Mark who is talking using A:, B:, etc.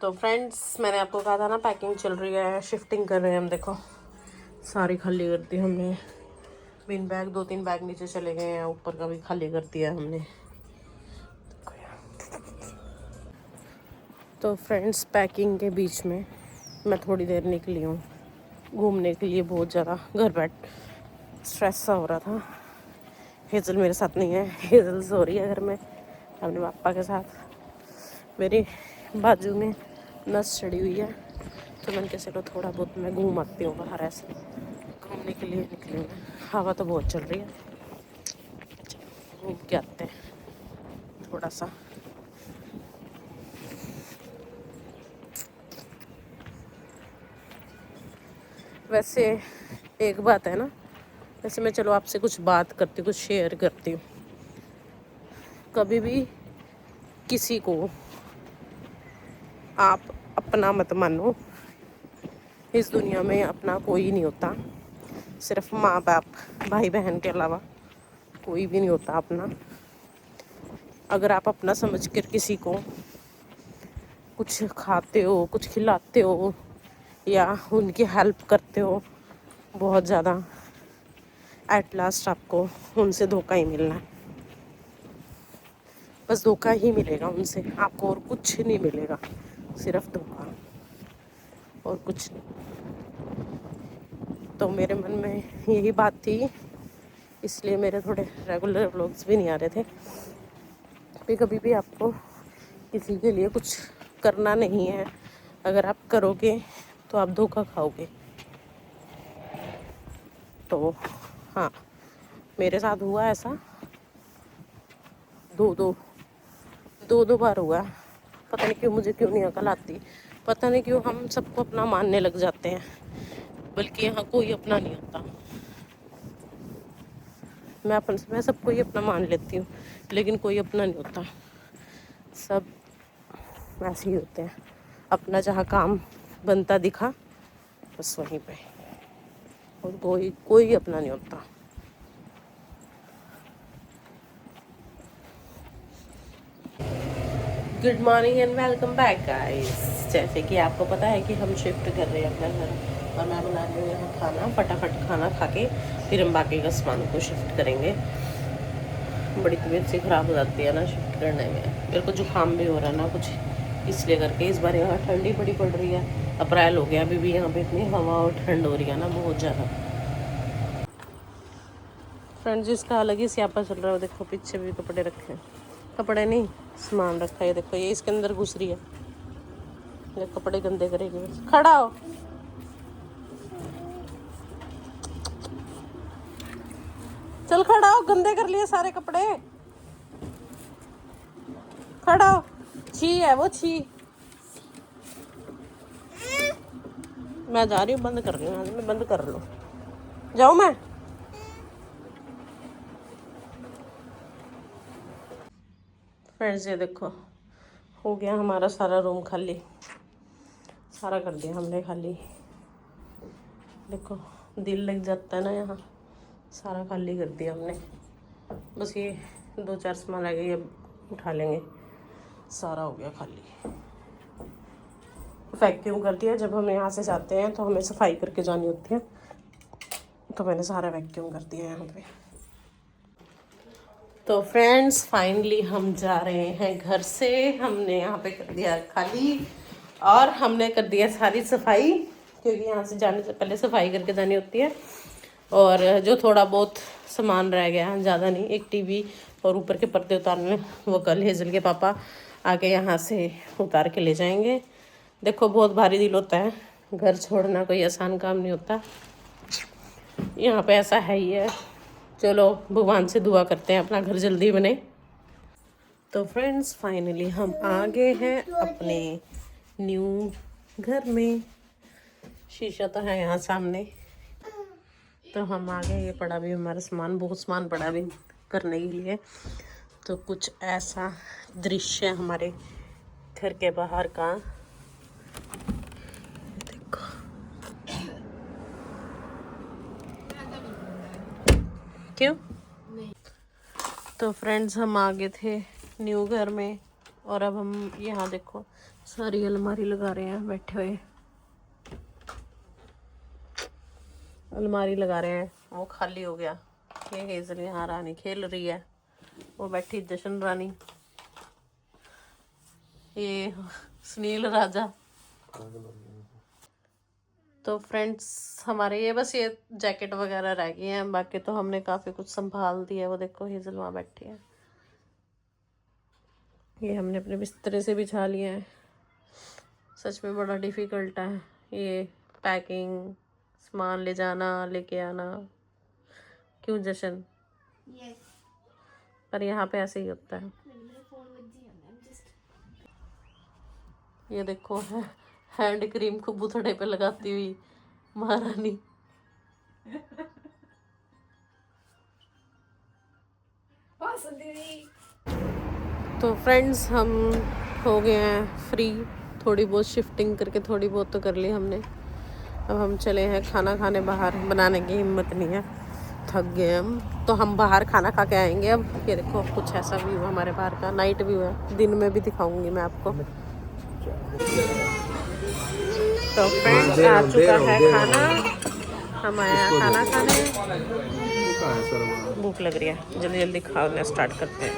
A: तो फ्रेंड्स, मैंने आपको कहा था ना पैकिंग चल रही है, शिफ्टिंग कर रहे हैं हम। देखो सारी खाली कर दी हमने। बिन बैग 2-3 बैग नीचे चले गए हैं, ऊपर का भी खाली कर दिया हमने। तो फ्रेंड्स, पैकिंग के बीच में मैं थोड़ी देर निकली हूँ घूमने के लिए। बहुत ज़्यादा घर बैठ स्ट्रेस सा हो रहा था। हेज़ल मेरे साथ नहीं है, हेज़ल सो रही है घर में अपने पापा के साथ। मेरी बाजू में नस चढ़ी हुई है, तो मैंने कैसे को थोड़ा बहुत मैं घूम आती हूँ बाहर। ऐसे घूमने के लिए निकली हूँ। हवा तो बहुत चल रही है, घूम के आते हैं थोड़ा सा। वैसे एक बात है ना, वैसे मैं चलो आपसे कुछ बात करती हूँ, कुछ शेयर करती हूँ। कभी भी किसी को आप अपना मत मानो। इस दुनिया में अपना कोई नहीं होता, सिर्फ माँ बाप भाई बहन के अलावा कोई भी नहीं होता अपना। अगर आप अपना समझ कर किसी को कुछ खाते हो, कुछ खिलाते हो या उनकी हेल्प करते हो, बहुत ज़्यादा एट लास्ट आपको उनसे धोखा ही मिलना है। बस धोखा ही मिलेगा उनसे, आपको और कुछ नहीं मिलेगा, सिर्फ धोखा और कुछ नहीं। तो मेरे मन में यही बात थी, इसलिए मेरे थोड़े रेगुलर व्लॉग्स भी नहीं आ रहे थे। कभी भी आपको किसी के लिए कुछ करना नहीं है। अगर आप करोगे तो आप धोखा खाओगे। तो हाँ, मेरे साथ हुआ ऐसा दो बार हुआ। पता नहीं क्यों, मुझे क्यों नहीं अकल आती, पता नहीं क्यों हम सबको अपना मानने लग जाते हैं, बल्कि यहाँ कोई अपना नहीं होता। मैं सबको ही अपना मान लेती हूँ, लेकिन कोई अपना नहीं होता। सब ऐसे ही होते हैं, अपना जहाँ काम बनता दिखा बस वहीं पे, और कोई अपना नहीं होता। Good morning and welcome back guys. जैसे कि आपको पता है कि हम शिफ्ट कर रहे हैं अपना घर, और मैं बना रही हूँ यहाँ खाना। फटाफट खाना खा के फिर हम बाकी का सामान को शिफ्ट करेंगे। बड़ी तबीयत से ख़राब हो जाती है ना शिफ्ट करने में। मेरे को जुकाम भी हो रहा है ना कुछ, इसलिए करके। इस बार यहाँ ठंडी बड़ी पड़ रही है, अप्रैल हो गया, अभी भी यहाँ पे इतनी हवा और ठंड हो रही है ना, बहुत ज़्यादा। फ्रेंड्स, इसका अलग ही स्यापा चल रहा है। देखो पीछे भी कपड़े रखे हैं, कपड़े नहीं सामान रखा है। देखो ये इसके अंदर घुस रही है, ये कपड़े गंदे करेगी। खड़ा हो, चल खड़ा हो, गंदे कर लिए सारे कपड़े। खड़ा हो, छी है वो, छी। मैं जा रही हूँ, बंद कर रही हूँ। मैं बंद कर लो, जाऊँ मैं। फ्रेंड्स, ये देखो हो गया हमारा सारा रूम खाली, सारा कर दिया हमने खाली। देखो दिल लग जाता है ना यहाँ, सारा खाली कर दिया हमने। बस ये 2-4 सामान रह गए, ये उठा लेंगे। सारा हो गया खाली, वैक्यूम कर दिया। जब हम यहाँ से जाते हैं तो हमें सफाई करके जानी होती है, तो मैंने सारा वैक्यूम कर दिया यहाँ पे। तो फ्रेंड्स, फाइनली हम जा रहे हैं घर से। हमने यहाँ पे कर दिया खाली, और हमने कर दिया सारी सफाई, क्योंकि यहाँ से जाने से पहले सफाई करके जानी होती है। और जो थोड़ा बहुत सामान रह गया, ज़्यादा नहीं, एक टीवी और ऊपर के पर्दे उतारने, वो कल हेज़ल के पापा आके यहाँ से उतार के ले जाएंगे। देखो बहुत भारी दिल होता है, घर छोड़ना कोई आसान काम नहीं होता। यहाँ पे ऐसा है ही है। चलो भगवान से दुआ करते हैं अपना घर जल्दी बने। तो फ्रेंड्स, फाइनली हम आ गए हैं अपने न्यू घर में। शीशा तो है यहाँ सामने, तो हम आ गए। ये पड़ा भी हमारा सामान, बहुत सामान पड़ा भी करने के लिए। तो कुछ ऐसा दृश्य हमारे घर के बाहर का, देखो। क्यों? तो फ्रेंड्स, हम आ गए थे न्यू घर में, और अब हम यहाँ देखो सारी अलमारी लगा रहे हैं बैठे हुए, अलमारी लगा रहे हैं। वो खाली हो गया। ये हेजल यहाँ रानी खेल रही है, वो बैठी जशन रानी, ये सुनील राजा। तो फ्रेंड्स हमारे ये बस ये जैकेट वगैरह रह गई हैं, बाकी तो हमने काफ़ी कुछ संभाल दिया है। वो देखो हेजल वहाँ बैठी है, ये हमने अपने बिस्तरे से बिछा लिए हैं। सच में बड़ा डिफ़िकल्ट है ये पैकिंग, सामान ले जाना लेके आना। क्यों जशन?
B: Yes.
A: पर यहाँ पे ऐसे ही होता है। ये देखो हैंड क्रीम को बुथड़े पे लगाती हुई महारानी। तो फ्रेंड्स हम हो गए हैं फ्री, थोड़ी बहुत शिफ्टिंग करके थोड़ी बहुत तो कर ली हमने। अब हम चले हैं खाना खाने बाहर, बनाने की हिम्मत नहीं है, थक गए हम। तो हम बाहर खाना खा के आएंगे। अब ये देखो कुछ ऐसा व्यू है हमारे बाहर का, नाइट व्यू है, दिन में भी दिखाऊंगी मैं आपको। तो फ्रेंड्स आ चुका है खाना, हम आए हैं खाना खाने। भूख लग रही है, जल्दी जल्दी खाना स्टार्ट करते हैं।